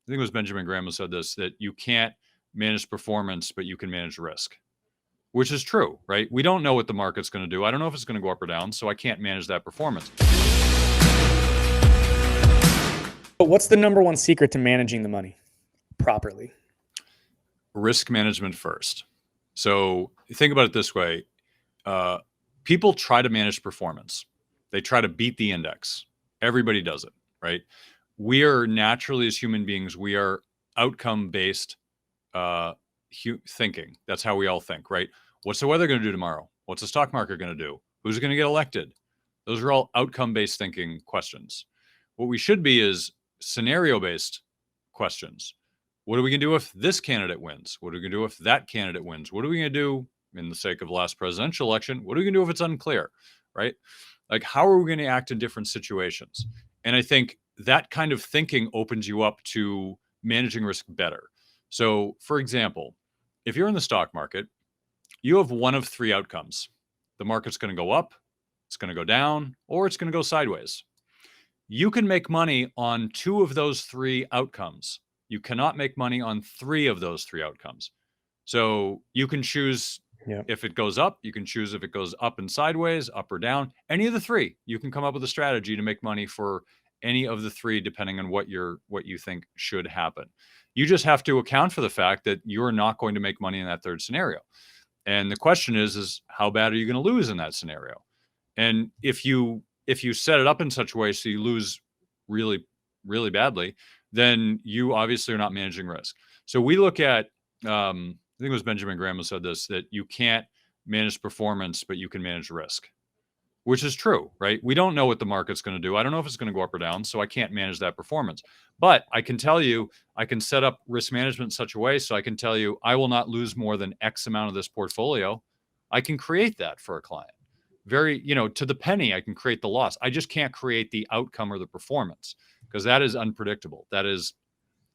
I think it was Benjamin Graham who said this, that you can't manage performance, but you can manage risk, which is true, right? We don't know what the market's going to do. I don't know if it's going to go up or down, so I can't manage that performance. But what's the number one secret to managing the money properly? Risk management first. So think about it this way. People try to manage performance. They try to beat the index. Everybody does it, right? We are naturally, as human beings, we are outcome-based thinking. That's how we all think, right? What's the weather going to do tomorrow? What's the stock market going to do? Who's going to get elected? Those are all outcome-based thinking questions. What we should be is scenario-based questions. What are we going to do if this candidate wins? What are we going to do if that candidate wins? What are we going to do in the sake of the last presidential election? What are we going to do if it's unclear, right? Like, how are we going to act in different situations? And I think that kind of thinking opens you up to managing risk better. So, for example, if you're in the stock market, you have one of three outcomes. The market's going to go up, it's going to go down, or it's going to go sideways. You can make money on two of those three outcomes. You cannot make money on three of those three outcomes. So you can choose if it goes up, you can choose if it goes up and sideways, up or down. Any of the three, you can come up with a strategy to make money for any of the three, depending on what you think should happen. You just have to account for the fact that you're not going to make money in that third scenario. And the question is how bad are you going to lose in that scenario? And if you set it up in such a way so you lose really, really badly, then you obviously are not managing risk. So we look at, I think it was Benjamin Graham who said this, that you can't manage performance, but you can manage risk, which is true, right? We don't know what the market's going to do. I don't know if it's going to go up or down, so I can't manage that performance. But I can tell you, I can set up risk management in such a way so I can tell you, I will not lose more than X amount of this portfolio. I can create that for a client. Very, to the penny, I can create the loss. I just can't create the outcome or the performance because that is unpredictable. That is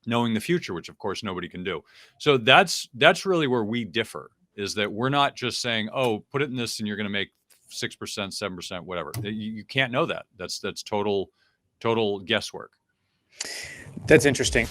knowing the future, which of course nobody can do. So that's really where we differ, is that we're not just saying, oh, put it in this and you're going to make 6%, 7%, whatever. You can't know that. That's total guesswork. That's interesting.